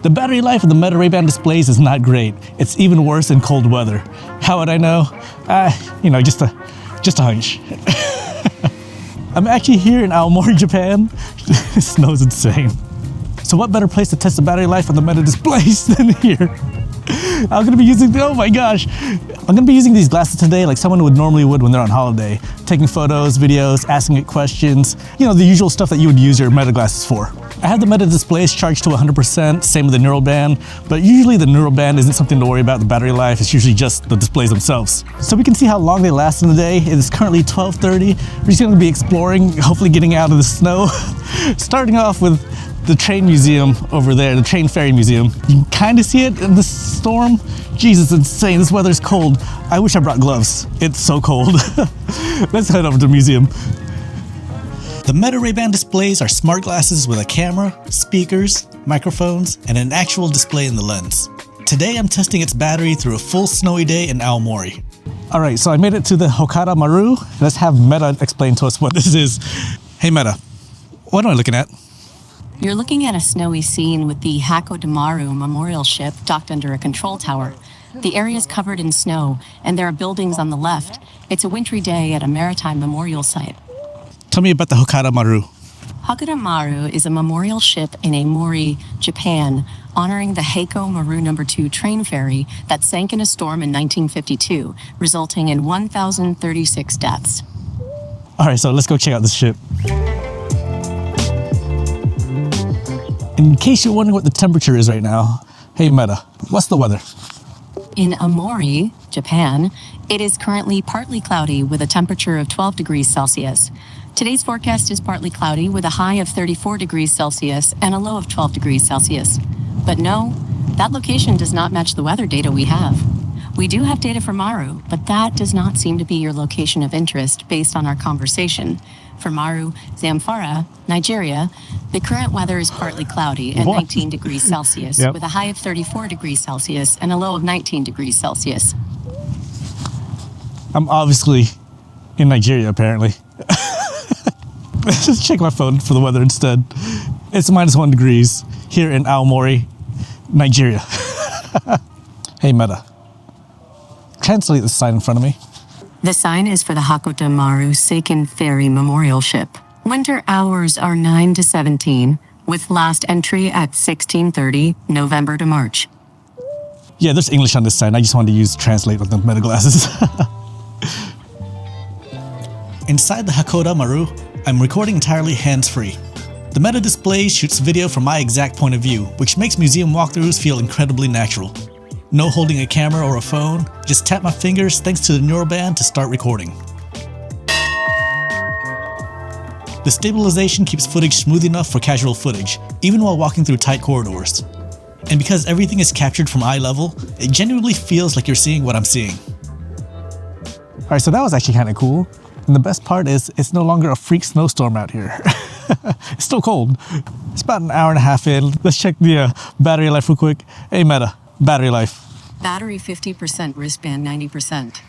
The battery life of the Meta Ray-Ban displays is not great. It's even worse in cold weather. How would I know? Just a hunch. I'm actually here in Aomori, Japan. It snows insane. So what better place to test the battery life on the Meta displays than here? I'm gonna be using these glasses today like someone would normally when they're on holiday. Taking photos, videos, asking it questions. The usual stuff that you would use your Meta glasses for. I have the Meta displays charged to 100%, same with the neural band, but usually the neural band isn't something to worry about the battery life, it's usually just the displays themselves. So we can see how long they last in the day. It is currently 12:30. We're just gonna be exploring, hopefully getting out of the snow. Starting off with the train museum over there, the train ferry museum. You can kind of see it in the storm. Jesus, it's insane. This weather's cold. I wish I brought gloves. It's so cold. Let's head over to the museum. The Meta Ray-Ban displays are smart glasses with a camera, speakers, microphones, and an actual display in the lens. Today I'm testing its battery through a full snowy day in Aomori. Alright, so I made it to the Hakkodamaru. Let's have Meta explain to us what this is. Hey Meta, what am I looking at? You're looking at a snowy scene with the Hakkodamaru memorial ship docked under a control tower. The area is covered in snow, and there are buildings on the left. It's a wintry day at a maritime memorial site. Tell me about the Hakkodamaru. Hakkodamaru is a memorial ship in Aomori, Japan, honoring the Hakkodamaru No. 2 train ferry that sank in a storm in 1952, resulting in 1,036 deaths. Alright, so let's go check out this ship. In case you're wondering what the temperature is right now, hey Meta, what's the weather? In Aomori, Japan, it is currently partly cloudy with a temperature of 12 degrees Celsius. Today's forecast is partly cloudy with a high of 34 degrees Celsius and a low of 12 degrees Celsius. But no, that location does not match the weather data we have. We do have data for Maru, but that does not seem to be your location of interest based on our conversation. For Maru, Zamfara, Nigeria, the current weather is partly cloudy at 19 degrees Celsius with a high of 34 degrees Celsius and a low of 19 degrees Celsius. I'm obviously in Nigeria, apparently. Let's just check my phone for the weather instead. It's -1 degrees here in Aomori, Nigeria. Hey Meta, translate this sign in front of me. The sign is for the Hakkodamaru Seiken Ferry Memorial Ship. Winter hours are 9 to 17, with last entry at 16:30, November to March. Yeah, there's English on this sign. I just wanted to use translate with the Meta glasses. Inside the Hakkodamaru, I'm recording entirely hands-free. The Meta display shoots video from my exact point of view, which makes museum walkthroughs feel incredibly natural. No holding a camera or a phone, just tap my fingers thanks to the neural band to start recording. The stabilization keeps footage smooth enough for casual footage, even while walking through tight corridors. And because everything is captured from eye level, it genuinely feels like you're seeing what I'm seeing. Alright, so that was actually kind of cool. And the best part is, it's no longer a freak snowstorm out here. It's still cold. It's about an hour and a half in. Let's check the battery life real quick. Hey Meta, battery life. Battery 50%, wristband 90%.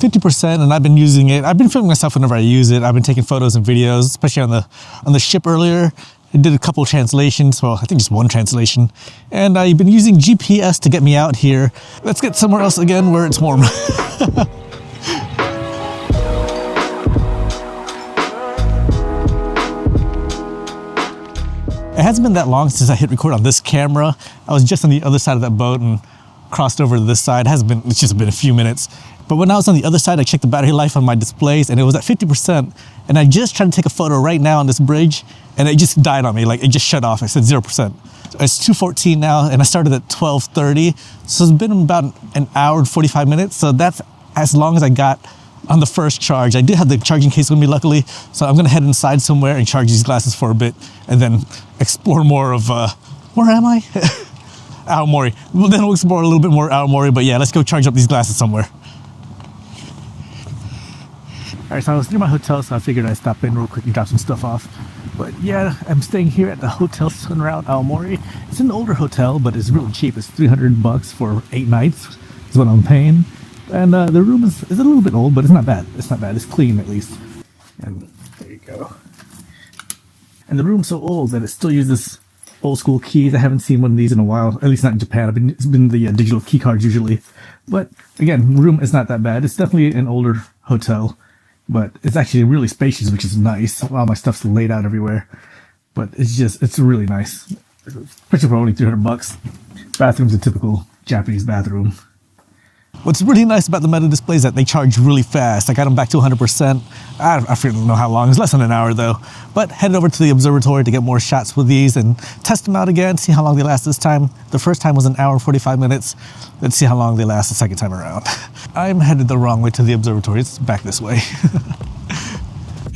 50%, and I've been using it. I've been filming myself whenever I use it. I've been taking photos and videos, especially on the ship earlier. I did a couple translations, well, I think just one translation. And I've been using GPS to get me out here. Let's get somewhere else again where it's warm. It hasn't been that long since I hit record on this camera. I was just on the other side of that boat and crossed over to this side. It's just been a few minutes. But when I was on the other side, I checked the battery life on my displays and it was at 50%. And I just tried to take a photo right now on this bridge and it just died on me. Like it just shut off. I said 0%. It's 2:14 now and I started at 12:30. So it's been about an hour and 45 minutes. So that's as long as I got on the first charge. I did have the charging case with me luckily. So I'm gonna head inside somewhere and charge these glasses for a bit and then explore more of, where am I? Aomori. Well, then we'll explore a little bit more Aomori, but yeah, let's go charge up these glasses somewhere. All right, so I was near my hotel, so I figured I'd stop in real quick and drop some stuff off. But yeah, I'm staying here at the Hotel Sunroute Aomori. It's an older hotel, but it's really cheap. It's $300 for 8 nights is what I'm paying. And the room is a little bit old, but it's not bad. It's not bad. It's clean at least. And there you go. And the room's so old that it still uses old school keys. I haven't seen one of these in a while, at least not in Japan. It's been the digital key cards usually. But again, room is not that bad. It's definitely an older hotel, but it's actually really spacious, which is nice. All my stuff's laid out everywhere, but it's really nice, especially for only $300. Bathroom's a typical Japanese bathroom. What's really nice about the Meta display is that they charge really fast. I got them back to 100%. I don't know how long. It's less than an hour though. But headed over to the observatory to get more shots with these and test them out again, see how long they last this time. The first time was an hour and 45 minutes. Let's see how long they last the second time around. I'm headed the wrong way to the observatory. It's back this way.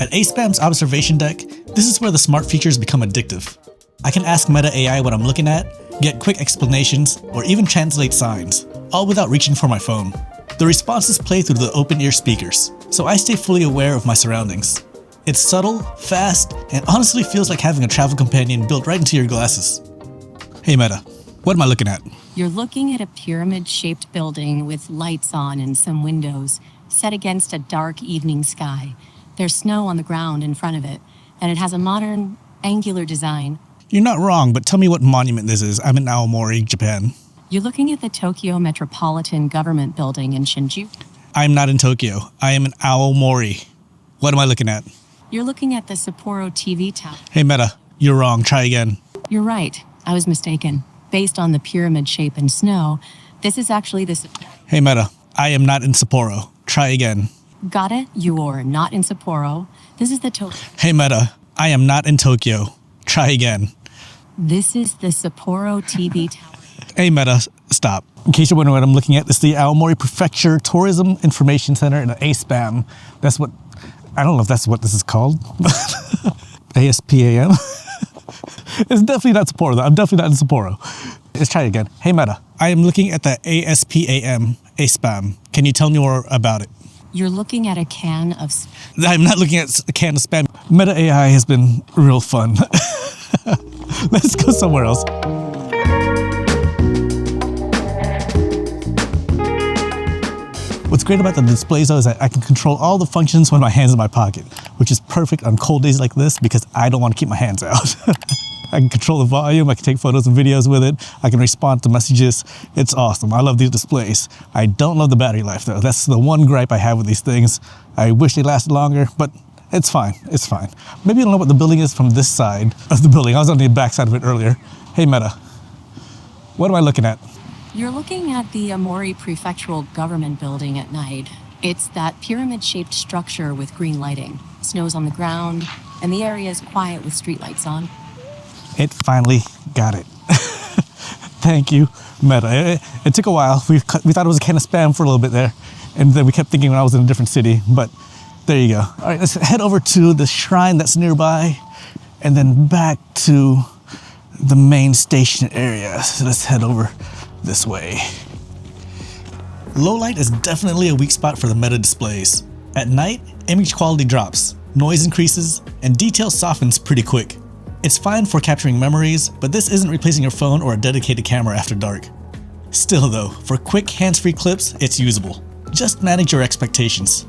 At ASPAM's observation deck, this is where the smart features become addictive. I can ask Meta AI what I'm looking at, get quick explanations, or even translate signs, all without reaching for my phone. The responses play through the open-ear speakers, so I stay fully aware of my surroundings. It's subtle, fast, and honestly feels like having a travel companion built right into your glasses. Hey Meta, what am I looking at? You're looking at a pyramid-shaped building with lights on and some windows, set against a dark evening sky. There's snow on the ground in front of it, and it has a modern, angular design. You're not wrong, but tell me what monument this is. I'm in Aomori, Japan. You're looking at the Tokyo Metropolitan Government Building in Shinjuku. I'm not in Tokyo. I am in Aomori. What am I looking at? You're looking at the Sapporo TV tower. Hey Meta, you're wrong. Try again. You're right. I was mistaken. Based on the pyramid shape and snow, this is actually the Sapporo. Hey Meta, I am not in Sapporo. Try again. Got it? You're not in Sapporo. This is the Tokyo. Hey Meta, I am not in Tokyo. Try again. This is the Sapporo TV tower. Hey Meta, stop. In case you're wondering what I'm looking at, this is the Aomori Prefecture Tourism Information Center in ASPAM. That's what, I don't know if that's what this is called. ASPAM? It's definitely not Sapporo though. I'm definitely not in Sapporo. Let's try it again. Hey Meta, I am looking at the ASPAM, ASPAM. Can you tell me more about it? You're looking at a can of... I'm not looking at a can of spam. Meta AI has been real fun. Let's go somewhere else. What's great about the displays though is that I can control all the functions when my hand's in my pocket, which is perfect on cold days like this because I don't want to keep my hands out. I can control the volume, I can take photos and videos with it, I can respond to messages. It's awesome. I love these displays. I don't love the battery life though. That's the one gripe I have with these things. I wish they lasted longer, but it's fine. It's fine. Maybe you don't know what the building is from this side of the building. I was on the back side of it earlier. Hey Meta, what am I looking at? You're looking at the Aomori Prefectural Government Building at night. It's that pyramid-shaped structure with green lighting. Snow's on the ground, and the area is quiet with streetlights on. It finally got it. Thank you, Meta. It took a while. We thought it was a can of spam for a little bit there, and then we kept thinking when I was in a different city, but there you go. All right, let's head over to the shrine that's nearby, and then back to the main station area. So let's head over this way. Low light is definitely a weak spot for the Meta displays. At night, image quality drops, noise increases, and detail softens pretty quick. It's fine for capturing memories, but this isn't replacing your phone or a dedicated camera after dark. Still though, for quick hands-free clips, it's usable. Just manage your expectations.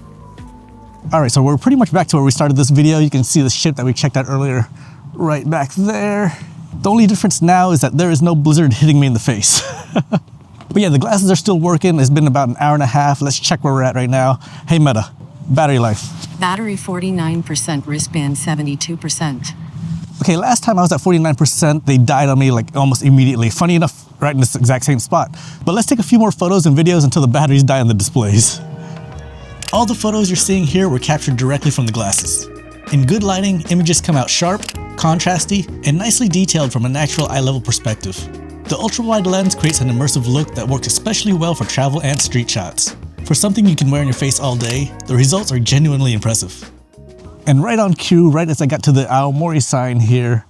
Alright, so we're pretty much back to where we started this video. You can see the ship that we checked out earlier right back there. The only difference now is that there is no blizzard hitting me in the face. But yeah, the glasses are still working. It's been about an hour and a half. Let's check where we're at right now. Hey Meta, battery life. Battery 49%, wristband 72%. Okay, last time I was at 49%, they died on me like almost immediately. Funny enough, right in this exact same spot. But let's take a few more photos and videos until the batteries die on the displays. All the photos you're seeing here were captured directly from the glasses. In good lighting, images come out sharp, contrasty, and nicely detailed from a natural eye-level perspective. The ultra-wide lens creates an immersive look that works especially well for travel and street shots. For something you can wear on your face all day, the results are genuinely impressive. And right on cue, right as I got to the Aomori sign here,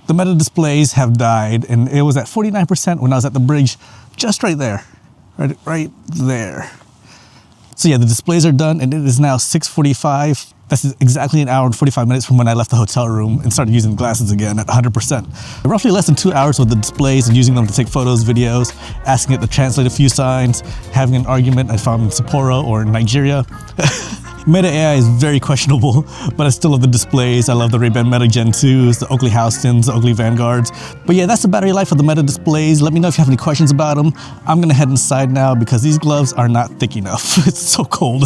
the Meta displays have died, and it was at 49% when I was at the bridge, just right there, right there. So yeah, the displays are done, and it is now 6:45. That's exactly an hour and 45 minutes from when I left the hotel room and started using glasses again at 100%. Roughly less than 2 hours with the displays and using them to take photos, videos, asking it to translate a few signs, having an argument if I'm in Sapporo or Nigeria. Meta AI is very questionable, but I still love the displays. I love the Ray-Ban Meta Gen 2s, the Oakley Houstons, the Oakley Vanguards. But yeah, that's the battery life of the Meta displays. Let me know if you have any questions about them. I'm gonna head inside now because these gloves are not thick enough. It's so cold.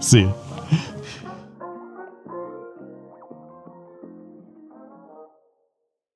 See ya.